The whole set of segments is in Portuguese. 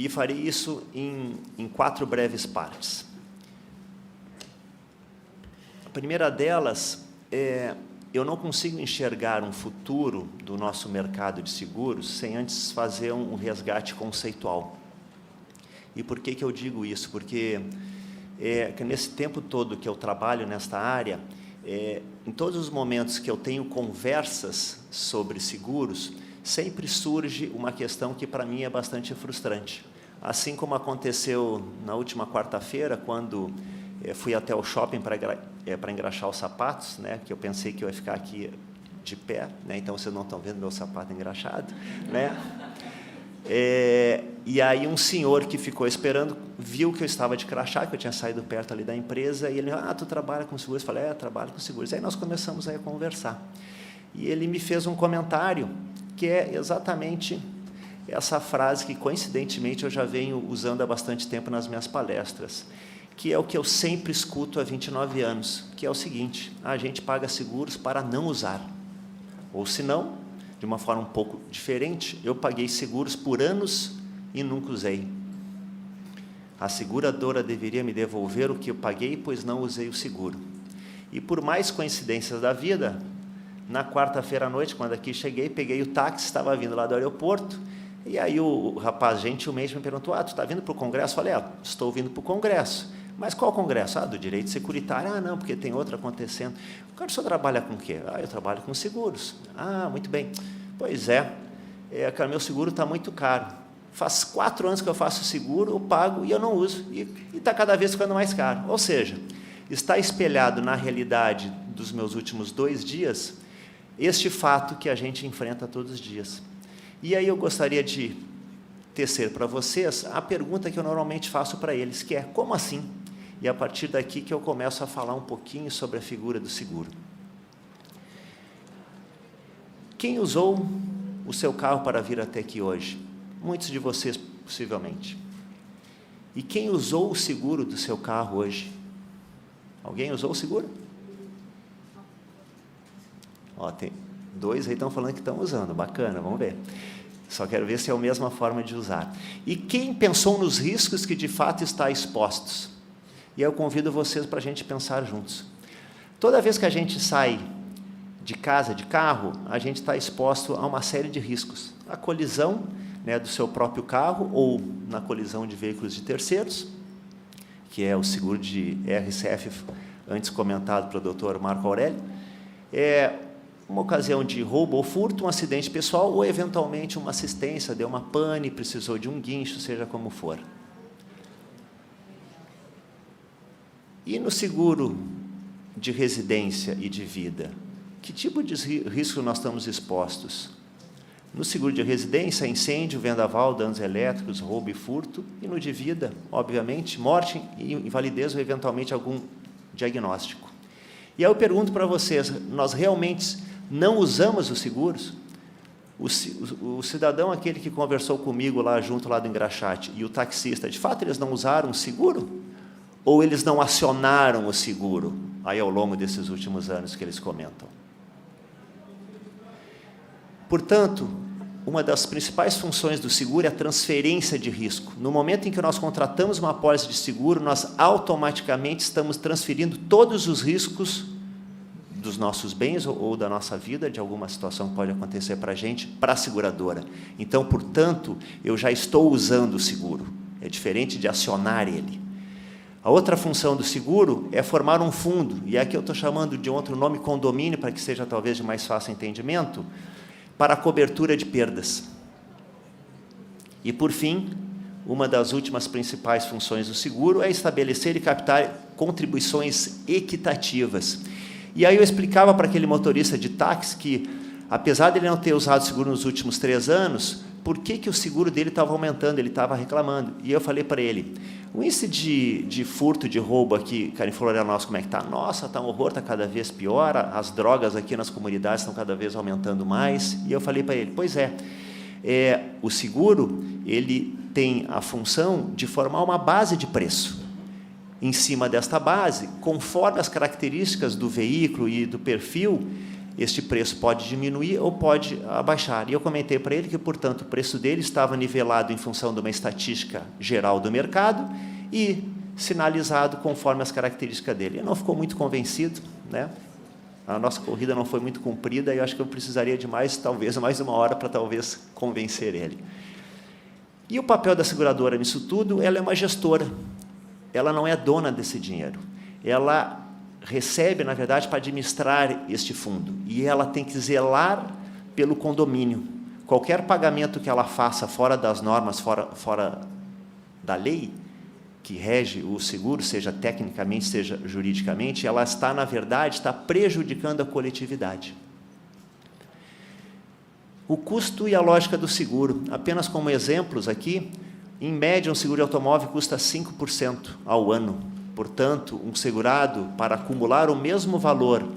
E farei isso em 4 breves partes. A primeira delas é: eu não consigo enxergar um futuro do nosso mercado de seguros sem antes fazer um resgate conceitual. E por que eu digo isso? Porque que nesse tempo todo que eu trabalho nesta área, em todos os momentos que eu tenho conversas sobre seguros, sempre surge uma questão que para mim é bastante frustrante. Assim como aconteceu na última quarta-feira, quando fui até o shopping para engraxar os sapatos, né, que eu pensei que eu ia ficar aqui de pé, né, então vocês não estão vendo meu sapato engraxado, né? E aí um senhor que ficou esperando viu que eu estava de crachá, que eu tinha saído perto ali da empresa, e ele: tu trabalha com seguros? Eu falei: trabalho com seguros. Aí nós começamos a conversar. E ele me fez um comentário que é exatamente essa frase que, coincidentemente, eu já venho usando há bastante tempo nas minhas palestras, que é o que eu sempre escuto há 29 anos, que é o seguinte: a gente paga seguros para não usar. Ou, se não, de uma forma um pouco diferente, eu paguei seguros por anos e nunca usei. A seguradora deveria me devolver o que eu paguei, pois não usei o seguro. E por mais coincidências da vida, na quarta-feira à noite, quando aqui cheguei, peguei o táxi, estava vindo lá do aeroporto, e aí o rapaz gentilmente me perguntou: tu está vindo para o congresso? Eu falei: estou vindo para o congresso. Mas qual congresso? Do direito securitário. Não, porque tem outro acontecendo. O senhor trabalha com o quê? Eu trabalho com seguros. Muito bem. Pois cara, meu seguro está muito caro. Faz 4 anos que eu faço seguro, eu pago e eu não uso. E está cada vez ficando mais caro. Ou seja, está espelhado na realidade dos meus últimos 2 dias este fato que a gente enfrenta todos os dias. E aí eu gostaria de tecer para vocês a pergunta que eu normalmente faço para eles, que é: como assim? E a partir daqui que eu começo a falar um pouquinho sobre a figura do seguro. Quem usou o seu carro para vir até aqui hoje? Muitos de vocês, possivelmente. E quem usou o seguro do seu carro hoje? Alguém usou o seguro? Tem 2 aí que estão falando que estão usando. Bacana, vamos ver. Só quero ver se é a mesma forma de usar. E quem pensou nos riscos que de fato está expostos? E eu convido vocês para a gente pensar juntos. Toda vez que a gente sai de casa, de carro, a gente está exposto a uma série de riscos. A colisão, né, do seu próprio carro, ou na colisão de veículos de terceiros, que é o seguro de RCF, antes comentado pelo Dr. Marco Aurélio. Uma ocasião de roubo ou furto, um acidente pessoal, ou eventualmente uma assistência, deu uma pane, precisou de um guincho, seja como for. E no seguro de residência e de vida, que tipo de risco nós estamos expostos? No seguro de residência, incêndio, vendaval, danos elétricos, roubo e furto. E no de vida, obviamente, morte, invalidez ou eventualmente algum diagnóstico. E aí eu pergunto para vocês: nós realmente não usamos os seguros? O cidadão, aquele que conversou comigo lá junto lá do engraxate, e o taxista, de fato eles não usaram o seguro? Ou eles não acionaram o seguro aí ao longo desses últimos anos que eles comentam? Portanto, uma das principais funções do seguro é a transferência de risco. No momento em que nós contratamos uma apólice de seguro, nós automaticamente estamos transferindo todos os riscos dos nossos bens ou da nossa vida, de alguma situação que pode acontecer para a gente, para a seguradora. Então, portanto, eu já estou usando o seguro. É diferente de acionar ele. A outra função do seguro é formar um fundo, e aqui eu estou chamando de outro nome, condomínio, para que seja talvez de mais fácil entendimento, para a cobertura de perdas. E, por fim, uma das últimas principais funções do seguro é estabelecer e captar contribuições equitativas. E aí eu explicava para aquele motorista de táxi que, apesar de ele não ter usado seguro nos últimos 3 anos, por que o seguro dele estava aumentando, ele estava reclamando. E eu falei para ele: o índice de furto, de roubo aqui, cara, em Florianópolis, como é que está? Nossa, está um horror, está cada vez pior, as drogas aqui nas comunidades estão cada vez aumentando mais. E eu falei para ele: pois o seguro, ele tem a função de formar uma base de preço. Em cima desta base, conforme as características do veículo e do perfil, este preço pode diminuir ou pode abaixar. E eu comentei para ele que, portanto, o preço dele estava nivelado em função de uma estatística geral do mercado e sinalizado conforme as características dele. Ele não ficou muito convencido, né? A nossa corrida não foi muito comprida e eu acho que eu precisaria de talvez mais uma hora para talvez convencer ele. E o papel da seguradora nisso tudo, ela é uma gestora. Ela não é dona desse dinheiro. Ela recebe, na verdade, para administrar este fundo. E ela tem que zelar pelo condomínio. Qualquer pagamento que ela faça fora das normas, fora da lei, que rege o seguro, seja tecnicamente, seja juridicamente, ela está, na verdade, prejudicando a coletividade. O custo e a lógica do seguro. Apenas como exemplos aqui, em média, um seguro de automóvel custa 5% ao ano. Portanto, um segurado, para acumular o mesmo valor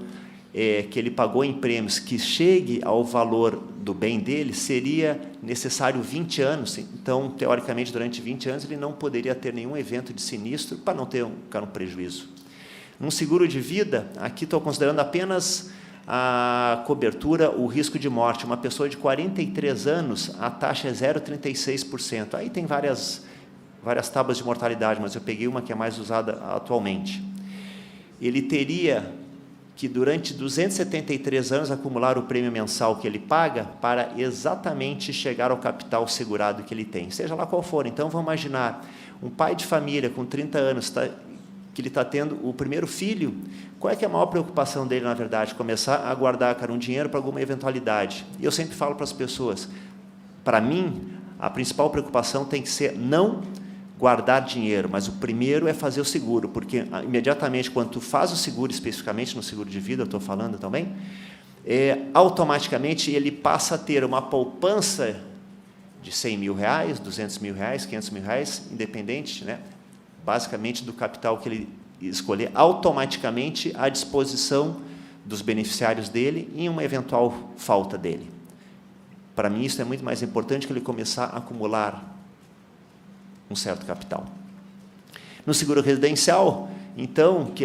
que ele pagou em prêmios, que chegue ao valor do bem dele, seria necessário 20 anos. Então, teoricamente, durante 20 anos, ele não poderia ter nenhum evento de sinistro para não ficar um prejuízo. Num seguro de vida, aqui estou considerando apenas a cobertura, o risco de morte. Uma pessoa de 43 anos, a taxa é 0,36%. Aí tem várias tábuas de mortalidade, mas eu peguei uma que é mais usada atualmente. Ele teria que, durante 273 anos, acumular o prêmio mensal que ele paga para exatamente chegar ao capital segurado que ele tem, seja lá qual for. Então, vamos imaginar, um pai de família com 30 anos, que ele está tendo o primeiro filho, qual é que é a maior preocupação dele, na verdade? Começar a guardar, um dinheiro para alguma eventualidade. E eu sempre falo para as pessoas, para mim, a principal preocupação tem que ser não guardar dinheiro, mas o primeiro é fazer o seguro, porque imediatamente quando tu faz o seguro, especificamente no seguro de vida, eu estou falando também, automaticamente ele passa a ter uma poupança de 100 mil reais, 200 mil reais, 500 mil reais, independente, né, basicamente do capital que ele escolher, automaticamente à disposição dos beneficiários dele em uma eventual falta dele. Para mim, isso é muito mais importante que ele começar a acumular um certo capital. No seguro residencial, então, que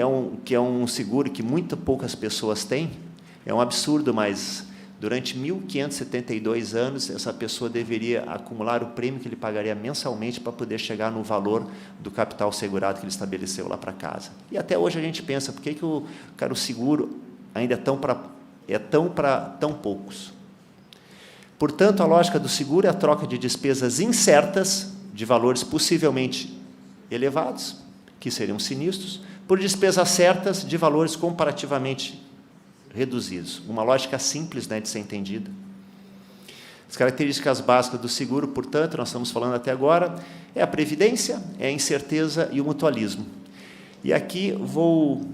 é um seguro que muito poucas pessoas têm, é um absurdo, mas durante 1.572 anos, essa pessoa deveria acumular o prêmio que ele pagaria mensalmente para poder chegar no valor do capital segurado que ele estabeleceu lá para casa. E até hoje a gente pensa, por que o seguro ainda é tão para tão poucos? Portanto, a lógica do seguro é a troca de despesas incertas, de valores possivelmente elevados, que seriam sinistros, por despesas certas de valores comparativamente reduzidos. Uma lógica simples, né, de ser entendida. As características básicas do seguro, portanto, nós estamos falando até agora, é a previdência, é a incerteza e o mutualismo. E aqui vou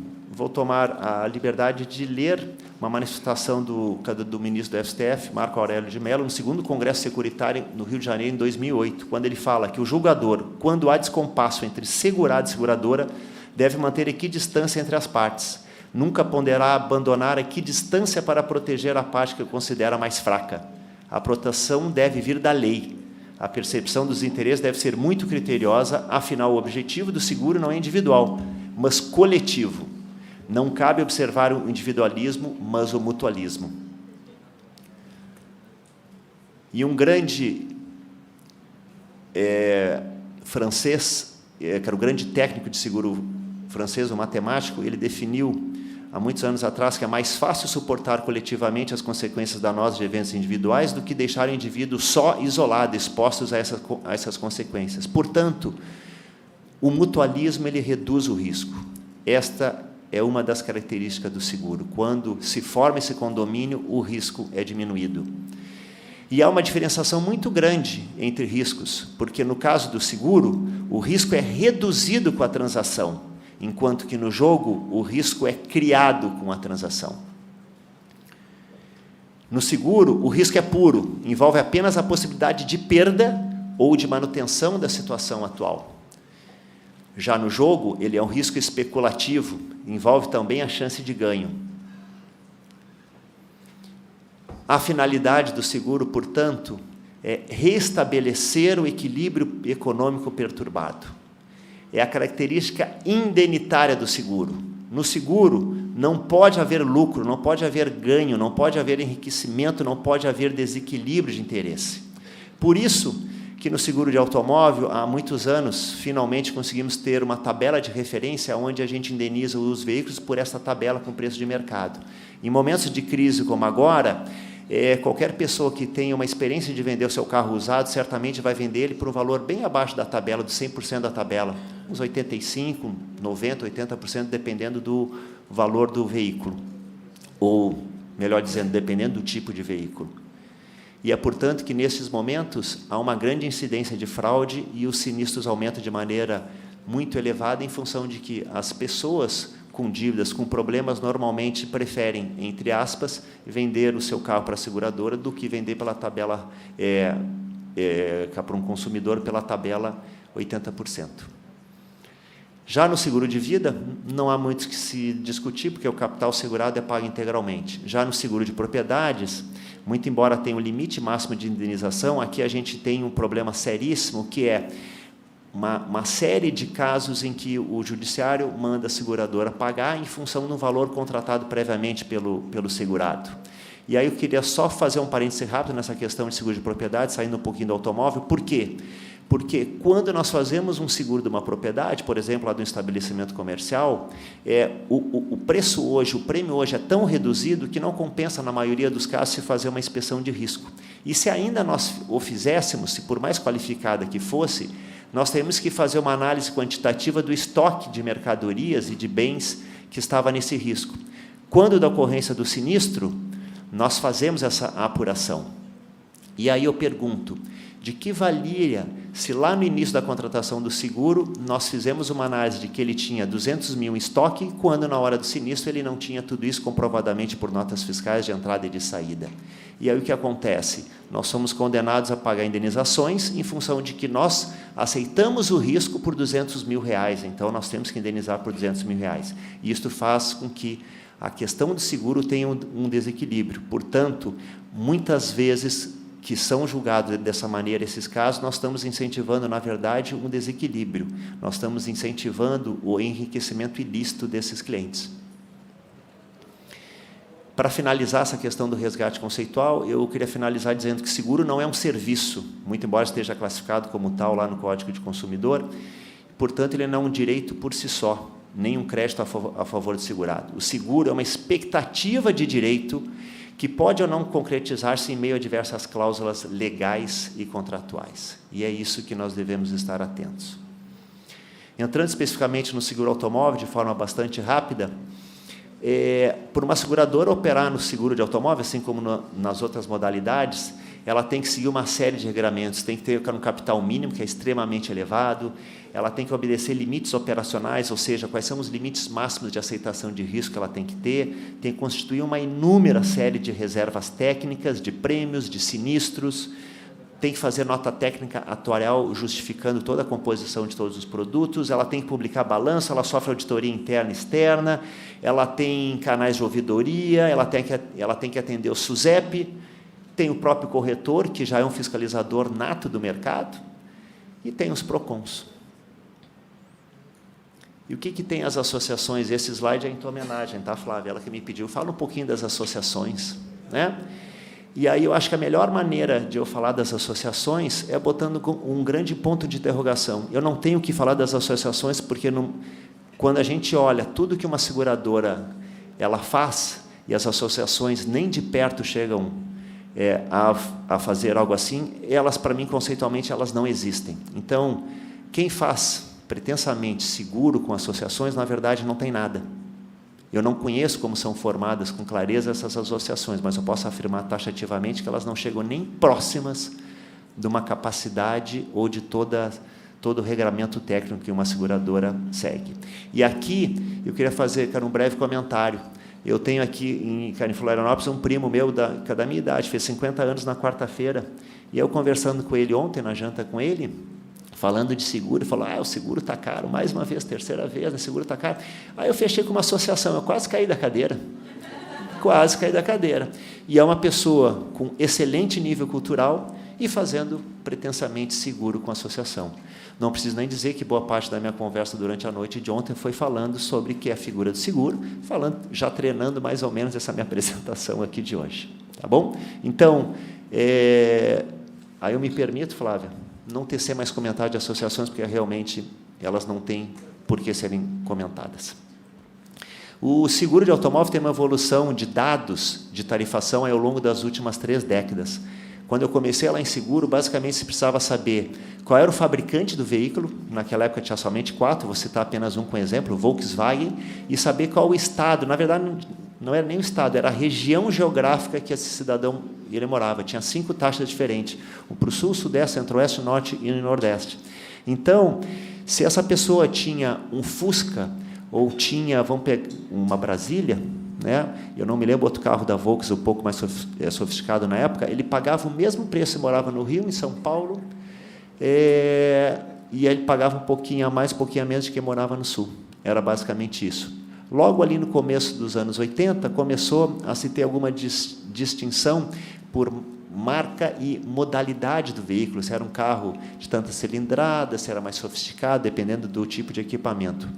tomar a liberdade de ler uma manifestação do ministro do STF, Marco Aurélio de Mello, no 2º Congresso Securitário, no Rio de Janeiro, em 2008, quando ele fala que o julgador, quando há descompasso entre segurado e seguradora, deve manter equidistância entre as partes. Nunca poderá abandonar a equidistância para proteger a parte que considera mais fraca. A proteção deve vir da lei. A percepção dos interesses deve ser muito criteriosa, afinal, o objetivo do seguro não é individual, mas coletivo. Não cabe observar o individualismo, mas o mutualismo. E um grande francês, que era o grande técnico de seguro francês, um matemático, ele definiu, há muitos anos atrás, que é mais fácil suportar coletivamente as consequências danosas de eventos individuais do que deixar o indivíduo só, isolado, expostos a essas consequências. Portanto, o mutualismo ele reduz o risco. Esta é uma das características do seguro. Quando se forma esse condomínio, o risco é diminuído. E há uma diferenciação muito grande entre riscos, porque no caso do seguro, o risco é reduzido com a transação, enquanto que no jogo o risco é criado com a transação. No seguro, o risco é puro, envolve apenas a possibilidade de perda ou de manutenção da situação atual. Já no jogo, ele é um risco especulativo, envolve também a chance de ganho. A finalidade do seguro, portanto, é restabelecer o equilíbrio econômico perturbado. É a característica indenitária do seguro. No seguro, não pode haver lucro, não pode haver ganho, não pode haver enriquecimento, não pode haver desequilíbrio de interesse. Por isso que no seguro de automóvel, há muitos anos, finalmente conseguimos ter uma tabela de referência onde a gente indeniza os veículos por essa tabela com preço de mercado. Em momentos de crise como agora, qualquer pessoa que tenha uma experiência de vender o seu carro usado, certamente vai vender ele por um valor bem abaixo da tabela, dos 100% da tabela, uns 85%, 90%, 80%, dependendo do valor do veículo, ou, melhor dizendo, dependendo do tipo de veículo. E é, portanto, que, nesses momentos, há uma grande incidência de fraude e os sinistros aumentam de maneira muito elevada em função de que as pessoas com dívidas, com problemas, normalmente preferem, entre aspas, vender o seu carro para a seguradora do que vender pela tabela, para um consumidor pela tabela 80%. Já no seguro de vida, não há muito que se discutir, porque o capital segurado é pago integralmente. Já no seguro de propriedades, muito embora tenha um limite máximo de indenização, aqui a gente tem um problema seríssimo, que é uma série de casos em que o judiciário manda a seguradora pagar em função do valor contratado previamente pelo segurado. E aí eu queria só fazer um parêntese rápido nessa questão de seguro de propriedade, saindo um pouquinho do automóvel. Por quê? Porque quando nós fazemos um seguro de uma propriedade, por exemplo, lá do estabelecimento comercial, o preço hoje, o prêmio hoje é tão reduzido que não compensa, na maioria dos casos, se fazer uma inspeção de risco. E se ainda nós o fizéssemos, se por mais qualificada que fosse, nós teríamos que fazer uma análise quantitativa do estoque de mercadorias e de bens que estava nesse risco. Quando da ocorrência do sinistro, nós fazemos essa apuração. E aí eu pergunto, de que valia se lá no início da contratação do seguro nós fizemos uma análise de que ele tinha 200 mil em estoque, quando na hora do sinistro ele não tinha tudo isso comprovadamente por notas fiscais de entrada e de saída. E aí o que acontece? Nós somos condenados a pagar indenizações em função de que nós aceitamos o risco por 200 mil reais, então nós temos que indenizar por 200 mil reais. E isto faz com que a questão do seguro tenha um desequilíbrio. Portanto, muitas vezes que são julgados dessa maneira esses casos, nós estamos incentivando, na verdade, um desequilíbrio. Nós estamos incentivando o enriquecimento ilícito desses clientes. Para finalizar essa questão do resgate conceitual, eu queria finalizar dizendo que seguro não é um serviço, muito embora esteja classificado como tal lá no Código de Consumidor, portanto, ele não é um direito por si só, nem um crédito a favor do segurado. O seguro é uma expectativa de direito que pode ou não concretizar-se em meio a diversas cláusulas legais e contratuais. E é isso que nós devemos estar atentos. Entrando especificamente no seguro automóvel, de forma bastante rápida, por uma seguradora operar no seguro de automóvel, assim como nas outras modalidades, ela tem que seguir uma série de regramentos, tem que ter um capital mínimo, que é extremamente elevado, ela tem que obedecer limites operacionais, ou seja, quais são os limites máximos de aceitação de risco que ela tem que ter, tem que constituir uma inúmera série de reservas técnicas, de prêmios, de sinistros, tem que fazer nota técnica atuarial justificando toda a composição de todos os produtos, ela tem que publicar balanço, ela sofre auditoria interna e externa, ela tem canais de ouvidoria, ela tem que atender o SUSEP, tem o próprio corretor, que já é um fiscalizador nato do mercado, e tem os PROCONs. E o que tem as associações? Esse slide é em tua homenagem, tá, Flávia? Ela que me pediu. Fala um pouquinho das associações, né? E aí eu acho que a melhor maneira de eu falar das associações é botando um grande ponto de interrogação. Eu não tenho que falar das associações porque quando a gente olha tudo que uma seguradora ela faz, e as associações nem de perto chegam a fazer algo assim, elas, para mim, conceitualmente, elas não existem. Então, quem faz pretensamente seguro com associações, na verdade, não tem nada. Eu não conheço como são formadas com clareza essas associações, mas eu posso afirmar taxativamente que elas não chegam nem próximas de uma capacidade ou de todo o regramento técnico que uma seguradora segue. E aqui, eu queria fazer um breve comentário. Eu tenho aqui em Florianópolis um primo meu da minha idade, fez 50 anos na quarta-feira, e eu conversando com ele ontem, na janta com ele, falando de seguro, ele falou, o seguro está caro, mais uma vez, terceira vez, o seguro está caro. Aí eu fechei com uma associação, eu quase caí da cadeira, E é uma pessoa com excelente nível cultural e fazendo pretensamente seguro com a associação. Não preciso nem dizer que boa parte da minha conversa durante a noite de ontem foi falando sobre o que é a figura do seguro, já treinando mais ou menos essa minha apresentação aqui de hoje. Tá bom? Então, aí eu me permito, Flávia, não tecer mais comentário de associações, porque realmente elas não têm por que serem comentadas. O seguro de automóvel tem uma evolução de dados de tarifação ao longo das últimas 3 décadas. Quando eu comecei lá em seguro, basicamente se precisava saber qual era o fabricante do veículo, naquela época tinha somente 4, vou citar apenas um com exemplo, o Volkswagen, e saber qual o estado, na verdade não era nem o estado, era a região geográfica que esse cidadão ele morava, tinha 5 taxas diferentes, para o sul, sudeste, centro-oeste, norte e nordeste. Então, se essa pessoa tinha um Fusca, ou tinha, vamos pegar uma Brasília, né? Eu não me lembro outro carro da Volks, um pouco mais sofisticado na época, ele pagava o mesmo preço, morava no Rio, em São Paulo, e ele pagava um pouquinho a mais, um pouquinho a menos de quem morava no Sul. Era basicamente isso. Logo ali no começo dos anos 80, começou a se ter alguma distinção por marca e modalidade do veículo, se era um carro de tanta cilindrada, se era mais sofisticado, dependendo do tipo de equipamento.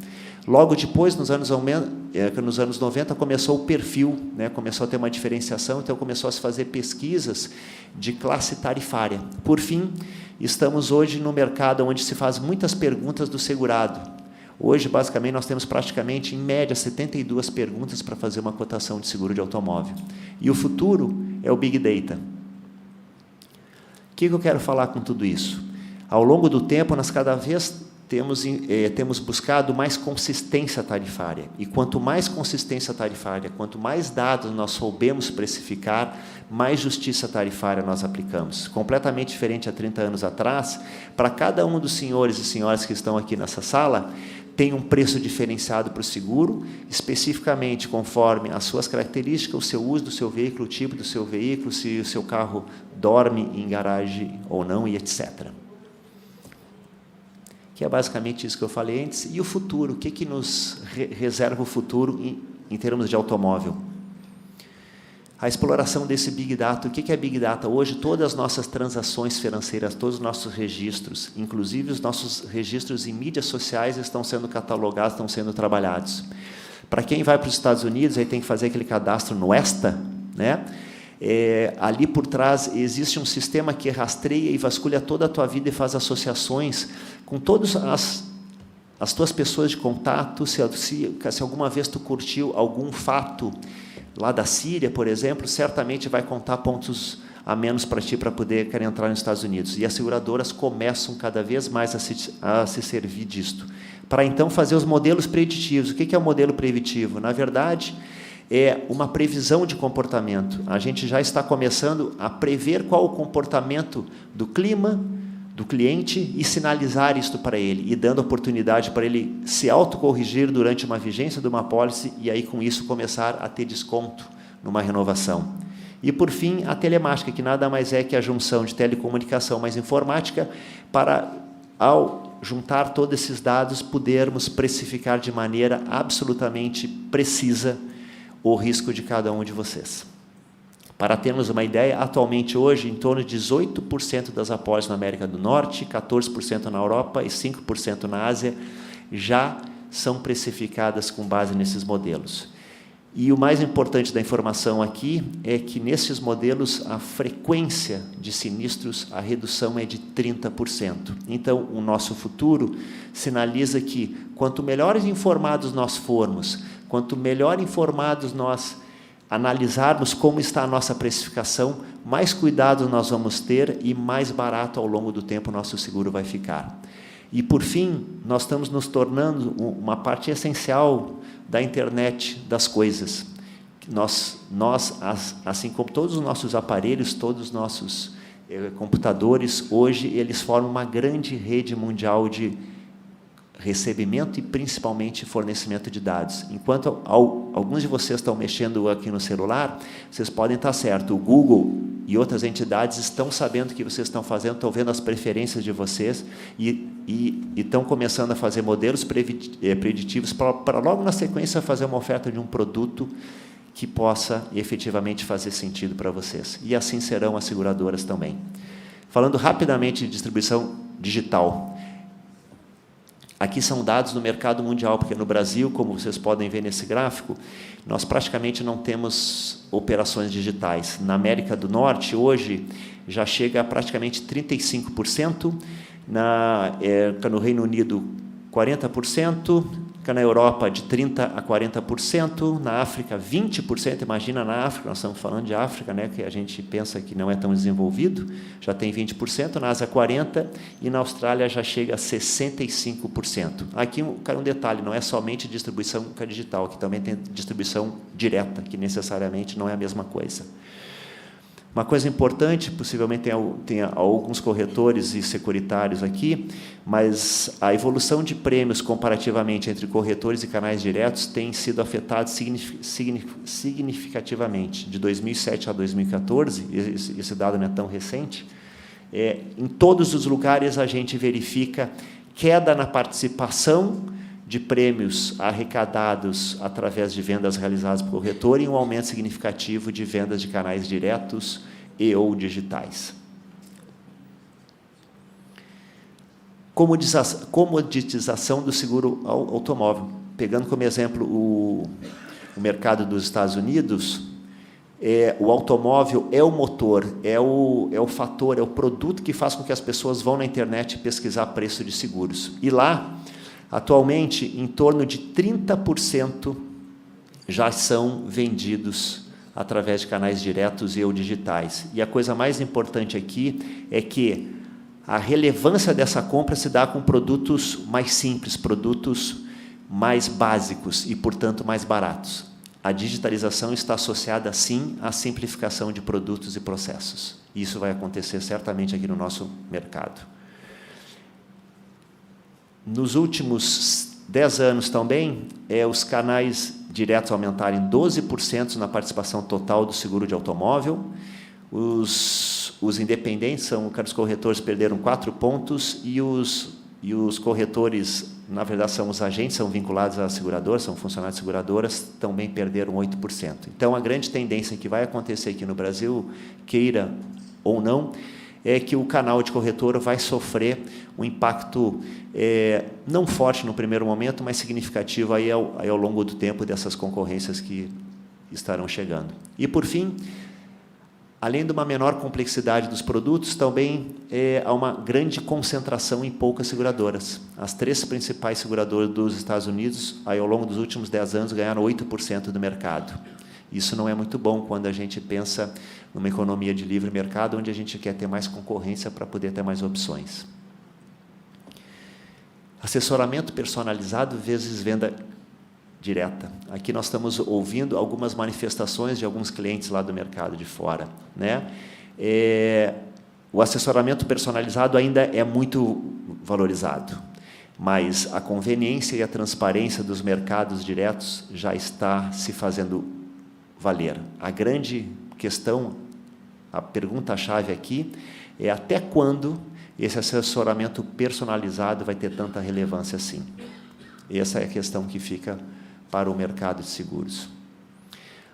Logo depois, nos anos 90, começou o perfil, né? Começou a ter uma diferenciação, então começou a se fazer pesquisas de classe tarifária. Por fim, estamos hoje no mercado onde se faz muitas perguntas do segurado. Hoje, basicamente, nós temos praticamente, em média, 72 perguntas para fazer uma cotação de seguro de automóvel. E o futuro é o Big Data. O que eu quero falar com tudo isso? Ao longo do tempo, nós cada vez temos buscado mais consistência tarifária. E quanto mais consistência tarifária, quanto mais dados nós soubemos precificar, mais justiça tarifária nós aplicamos. Completamente diferente há 30 anos atrás, para cada um dos senhores e senhoras que estão aqui nessa sala, tem um preço diferenciado para o seguro, especificamente conforme as suas características, o seu uso do seu veículo, o tipo do seu veículo, se o seu carro dorme em garagem ou não, e etc. Que é basicamente isso que eu falei antes. E o futuro, o que nos reserva o futuro em termos de automóvel? A exploração desse Big Data. O que é Big Data? Hoje, todas as nossas transações financeiras, todos os nossos registros, inclusive os nossos registros em mídias sociais, estão sendo catalogados, estão sendo trabalhados. Para quem vai para os Estados Unidos, aí tem que fazer aquele cadastro no ESTA, né? Ali por trás existe um sistema que rastreia e vasculha toda a tua vida e faz associações com todas as tuas pessoas de contato, se alguma vez tu curtiu algum fato lá da Síria, por exemplo, certamente vai contar pontos a menos para ti para poder querer entrar nos Estados Unidos. E as seguradoras começam cada vez mais a se servir disto, para então fazer os modelos preditivos. O que é o modelo preventivo? Na verdade, é uma previsão de comportamento. A gente já está começando a prever qual o comportamento do clima, do cliente, e sinalizar isto para ele, e dando oportunidade para ele se autocorrigir durante uma vigência de uma apólice, e aí, com isso, começar a ter desconto numa renovação. E, por fim, a telemática, que nada mais é que a junção de telecomunicação mais informática para, ao juntar todos esses dados, podermos precificar de maneira absolutamente precisa o risco de cada um de vocês. Para termos uma ideia, atualmente hoje, em torno de 18% das apólices na América do Norte, 14% na Europa e 5% na Ásia já são precificadas com base nesses modelos. E o mais importante da informação aqui é que, nesses modelos, a frequência de sinistros, a redução é de 30%. Então, o nosso futuro sinaliza que, quanto melhores informados nós formos, quanto melhor informados nós analisarmos como está a nossa precificação, mais cuidado nós vamos ter e mais barato ao longo do tempo o nosso seguro vai ficar. E, por fim, nós estamos nos tornando uma parte essencial da internet das coisas. Nós assim como todos os nossos aparelhos, todos os nossos computadores, hoje eles formam uma grande rede mundial de recebimento e, principalmente, fornecimento de dados. Enquanto alguns de vocês estão mexendo aqui no celular, vocês podem estar certo, o Google e outras entidades estão sabendo o que vocês estão fazendo, estão vendo as preferências de vocês e estão começando a fazer modelos preditivos para logo na sequência fazer uma oferta de um produto que possa efetivamente fazer sentido para vocês. E assim serão as seguradoras também. Falando rapidamente de distribuição digital. Aqui são dados do mercado mundial, porque no Brasil, como vocês podem ver nesse gráfico, nós praticamente não temos operações digitais. Na América do Norte, hoje, já chega a praticamente 35%, no Reino Unido, 40%, na Europa, de 30% a 40%, na África, 20%, imagina na África, nós estamos falando de África, né, que a gente pensa que não é tão desenvolvido, já tem 20%, na Ásia 40%, e na Austrália já chega a 65%. Aqui um detalhe, não é somente distribuição digital, aqui também tem distribuição direta, que necessariamente não é a mesma coisa. Uma coisa importante, possivelmente tem alguns corretores e securitários aqui, mas a evolução de prêmios comparativamente entre corretores e canais diretos tem sido afetada significativamente. De 2007 a 2014, esse dado não é tão recente, em todos os lugares a gente verifica queda na participação de prêmios arrecadados através de vendas realizadas por corretor e um aumento significativo de vendas de canais diretos e ou digitais. Comoditização do seguro automóvel. Pegando como exemplo o mercado dos Estados Unidos, o automóvel é o motor, é o fator, é o produto que faz com que as pessoas vão na internet pesquisar preço de seguros. E lá, atualmente, em torno de 30% já são vendidos através de canais diretos e ou digitais. E a coisa mais importante aqui é que a relevância dessa compra se dá com produtos mais simples, produtos mais básicos e, portanto, mais baratos. A digitalização está associada, sim, à simplificação de produtos e processos. Isso vai acontecer certamente aqui no nosso mercado. Nos últimos 10 anos também, os canais diretos aumentaram em 12% na participação total do seguro de automóvel. Os independentes, os corretores, perderam 4 pontos e os corretores, na verdade, são os agentes, são vinculados às seguradoras, são funcionários de seguradoras, também perderam 8%. Então, a grande tendência que vai acontecer aqui no Brasil, queira ou não, é que o canal de corretor vai sofrer um impacto não forte no primeiro momento, mas significativo aí ao longo do tempo dessas concorrências que estarão chegando. E, por fim, além de uma menor complexidade dos produtos, também há uma grande concentração em poucas seguradoras. As 3 principais seguradoras dos Estados Unidos, aí, ao longo dos últimos 10 anos, ganharam 8% do mercado. Isso não é muito bom quando a gente pensa numa economia de livre mercado, onde a gente quer ter mais concorrência para poder ter mais opções. Assessoramento personalizado vezes venda direta. Aqui nós estamos ouvindo algumas manifestações de alguns clientes lá do mercado de fora, né? O assessoramento personalizado ainda é muito valorizado, mas a conveniência e a transparência dos mercados diretos já está se fazendo valer. A grande questão, a pergunta-chave aqui, é até quando esse assessoramento personalizado vai ter tanta relevância assim. Essa é a questão que fica para o mercado de seguros.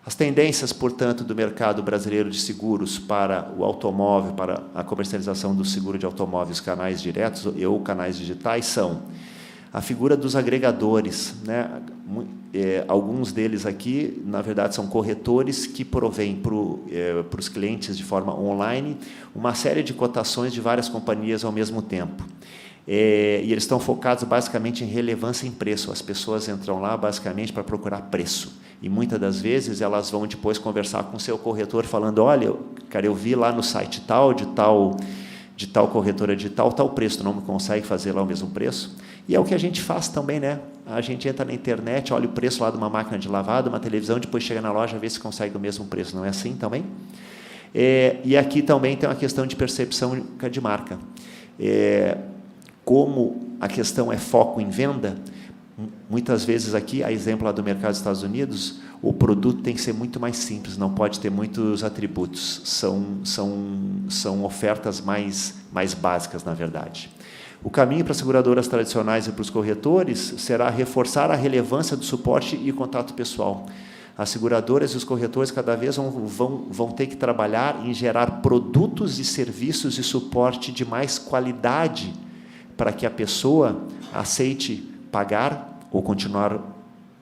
As tendências, portanto, do mercado brasileiro de seguros para o automóvel, para a comercialização do seguro de automóveis, canais diretos ou canais digitais, são a figura dos agregadores, né? Alguns deles aqui, na verdade, são corretores que provêm para os clientes de forma online uma série de cotações de várias companhias ao mesmo tempo. E eles estão focados basicamente em relevância em preço. As pessoas entram lá basicamente para procurar preço. E muitas das vezes elas vão depois conversar com o seu corretor falando, olha, cara, eu vi lá no site de tal corretora de tal preço, tu não me consegue fazer lá o mesmo preço? E é o que a gente faz também, né? A gente entra na internet, olha o preço lá de uma máquina de lavado, uma televisão, depois chega na loja, vê se consegue o mesmo preço. Não é assim também? E aqui também tem uma questão de percepção de marca. Como a questão é foco em venda, muitas vezes aqui, a exemplo lá do mercado dos Estados Unidos, o produto tem que ser muito mais simples, não pode ter muitos atributos, são ofertas mais básicas, na verdade. O caminho para as seguradoras tradicionais e para os corretores será reforçar a relevância do suporte e contato pessoal. As seguradoras e os corretores cada vez vão ter que trabalhar em gerar produtos e serviços de suporte de mais qualidade para que a pessoa aceite pagar ou continuar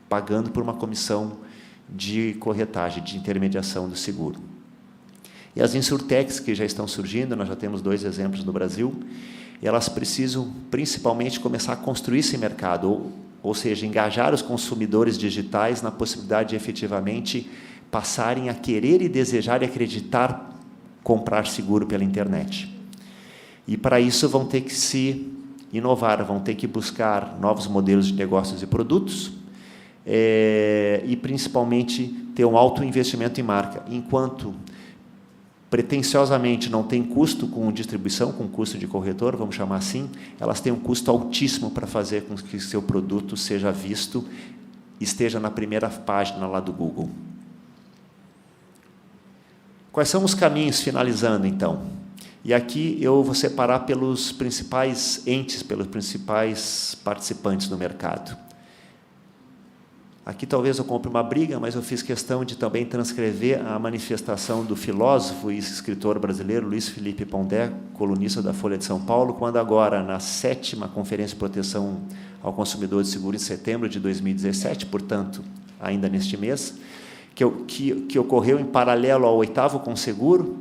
pagando por uma comissão de corretagem, de intermediação do seguro. E as insurtechs que já estão surgindo, nós já temos 2 exemplos no Brasil, elas precisam principalmente começar a construir esse mercado, ou seja, engajar os consumidores digitais na possibilidade de efetivamente passarem a querer e desejar e acreditar comprar seguro pela internet. E para isso vão ter que se inovar, vão ter que buscar novos modelos de negócios e produtos, e principalmente ter um alto investimento em marca, enquanto pretensiosamente não tem custo com distribuição, com custo de corretor, vamos chamar assim, elas têm um custo altíssimo para fazer com que seu produto seja visto, esteja na primeira página lá do Google. Quais são os caminhos, finalizando, então? E aqui eu vou separar pelos principais entes, pelos principais participantes do mercado. Aqui talvez eu compre uma briga, mas eu fiz questão de também transcrever a manifestação do filósofo e escritor brasileiro Luiz Felipe Pondé, colunista da Folha de São Paulo, quando agora, na 7ª Conferência de Proteção ao Consumidor de Seguro, em setembro de 2017, portanto, ainda neste mês, que ocorreu em paralelo ao 8º Conseguro,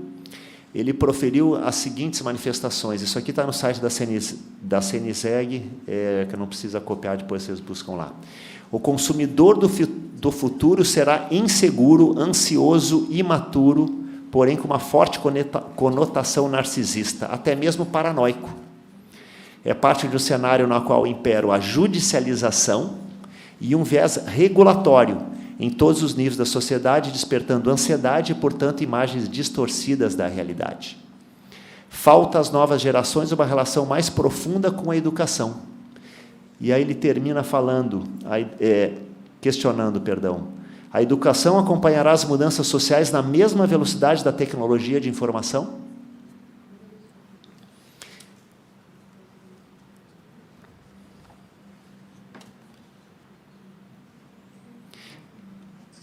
ele proferiu as seguintes manifestações. Isso aqui está no site da CNSEG, que não precisa copiar, depois vocês buscam lá. O consumidor do futuro será inseguro, ansioso, imaturo, porém com uma forte conotação narcisista, até mesmo paranoico. É parte de um cenário no qual imperam a judicialização e um viés regulatório em todos os níveis da sociedade, despertando ansiedade e, portanto, imagens distorcidas da realidade. Falta às novas gerações uma relação mais profunda com a educação. E aí ele termina falando, questionando, a educação acompanhará as mudanças sociais na mesma velocidade da tecnologia de informação?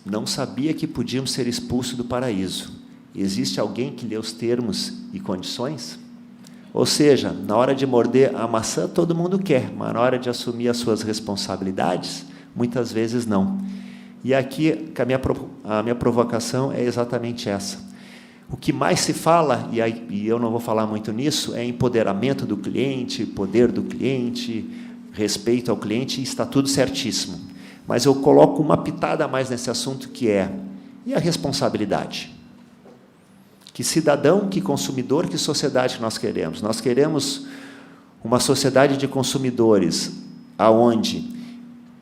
Não sabia que podíamos ser expulsos do paraíso. Existe alguém que lê os termos e condições? Ou seja, na hora de morder a maçã, todo mundo quer, mas na hora de assumir as suas responsabilidades, muitas vezes não. E aqui, a minha provocação é exatamente essa. O que mais se fala, e eu não vou falar muito nisso, é empoderamento do cliente, poder do cliente, respeito ao cliente, e está tudo certíssimo. Mas eu coloco uma pitada a mais nesse assunto, que é, e a responsabilidade? Que cidadão, que consumidor, que sociedade que nós queremos? Nós queremos uma sociedade de consumidores aonde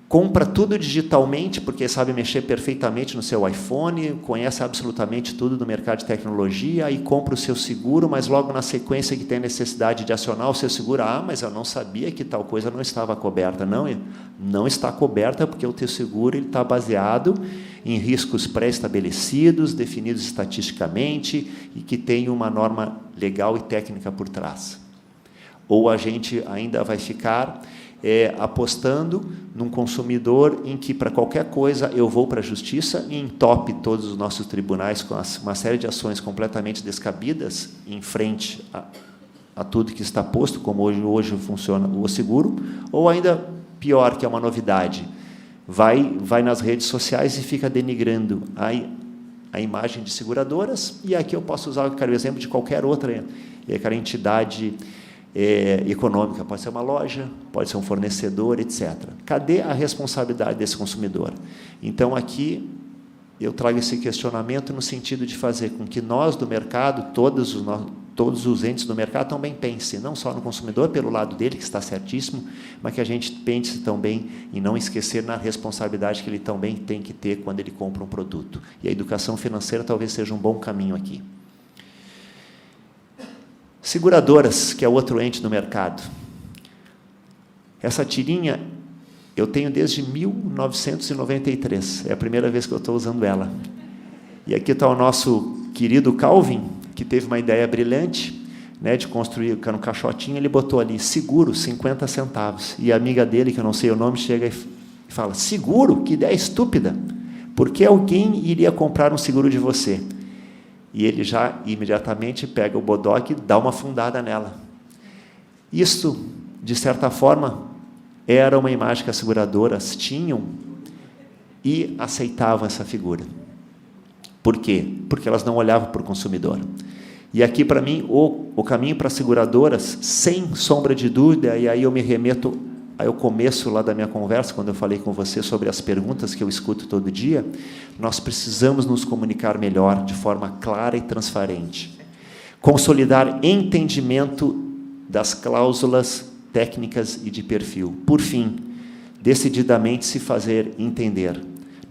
compra tudo digitalmente, porque sabe mexer perfeitamente no seu iPhone, conhece absolutamente tudo do mercado de tecnologia, e compra o seu seguro, mas logo na sequência que tem necessidade de acionar o seu seguro, mas eu não sabia que tal coisa não estava coberta. Não está coberta, porque o teu seguro está baseado em riscos pré-estabelecidos, definidos estatisticamente, e que tem uma norma legal e técnica por trás. Ou a gente ainda vai ficar apostando num consumidor em que, para qualquer coisa, eu vou para a justiça e entope todos os nossos tribunais com uma série de ações completamente descabidas em frente a tudo que está posto, como hoje funciona o seguro, ou ainda pior, que é uma novidade, vai nas redes sociais e fica denigrando a imagem de seguradoras, e aqui eu posso usar o exemplo de qualquer outra entidade econômica, pode ser uma loja, pode ser um fornecedor, etc. Cadê a responsabilidade desse consumidor? Então, aqui, eu trago esse questionamento no sentido de fazer com que nós do mercado, todos os entes do mercado também pensem, não só no consumidor, pelo lado dele, que está certíssimo, mas que a gente pense também em não esquecer na responsabilidade que ele também tem que ter quando ele compra um produto. E a educação financeira talvez seja um bom caminho aqui. Seguradoras, que é outro ente do mercado. Essa tirinha eu tenho desde 1993, é a primeira vez que eu estou usando ela. E aqui está o nosso querido Calvin, que teve uma ideia brilhante, né, de construir no caixotinho, ele botou ali, seguro, 50 centavos. E a amiga dele, que eu não sei o nome, chega e fala, seguro? Que ideia estúpida! Por que alguém iria comprar um seguro de você? E ele já imediatamente pega o bodoque e dá uma fundada nela. Isto, de certa forma, era uma imagem que as seguradoras tinham e aceitavam essa figura. Por quê? Porque elas não olhavam para o consumidor. E aqui, para mim, o caminho para as seguradoras, sem sombra de dúvida, e aí eu me remeto ao começo lá da minha conversa, quando eu falei com você sobre as perguntas que eu escuto todo dia, nós precisamos nos comunicar melhor, de forma clara e transparente. Consolidar entendimento das cláusulas técnicas e de perfil. Por fim, decididamente se fazer entender.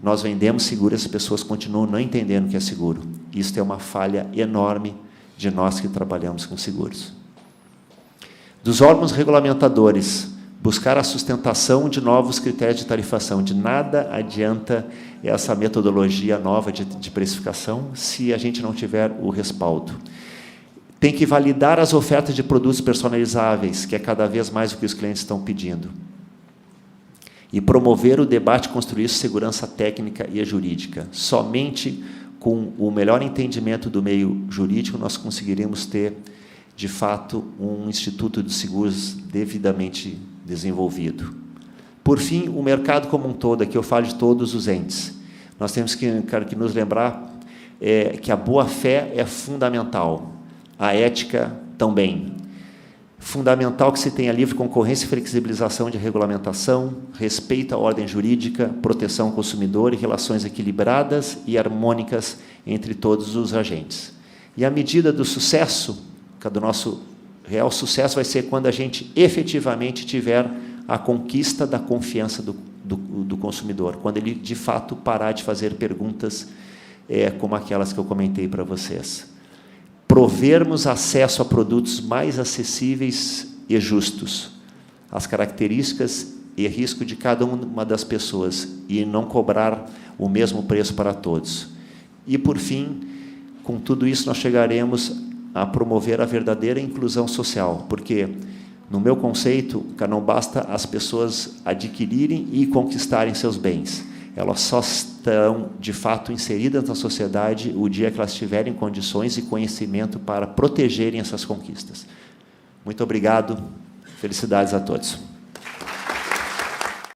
Nós vendemos seguros, as pessoas continuam não entendendo o que é seguro. Isso é uma falha enorme de nós que trabalhamos com seguros. Dos órgãos regulamentadores, buscar a sustentação de novos critérios de tarifação. De nada adianta essa metodologia nova de precificação se a gente não tiver o respaldo. Tem que validar as ofertas de produtos personalizáveis, que é cada vez mais o que os clientes estão pedindo. E promover o debate, construir segurança técnica e jurídica. Somente com o melhor entendimento do meio jurídico nós conseguiremos ter, de fato, um instituto de seguros devidamente desenvolvido. Por fim, o mercado como um todo, aqui eu falo de todos os entes. Nós temos que nos lembrar que a boa-fé é fundamental, a ética também. Fundamental que se tenha livre concorrência e flexibilização de regulamentação, respeito à ordem jurídica, proteção ao consumidor e relações equilibradas e harmônicas entre todos os agentes. E a medida do sucesso, do nosso real sucesso, vai ser quando a gente efetivamente tiver a conquista da confiança do consumidor, quando ele, de fato, parar de fazer perguntas como aquelas que eu comentei para vocês. Provermos acesso a produtos mais acessíveis e justos, as características e risco de cada uma das pessoas, e não cobrar o mesmo preço para todos. E, por fim, com tudo isso, nós chegaremos a promover a verdadeira inclusão social, porque, no meu conceito, não basta as pessoas adquirirem e conquistarem seus bens, elas só estão, de fato, inseridas na sociedade o dia que elas tiverem condições e conhecimento para protegerem essas conquistas. Muito obrigado, felicidades a todos.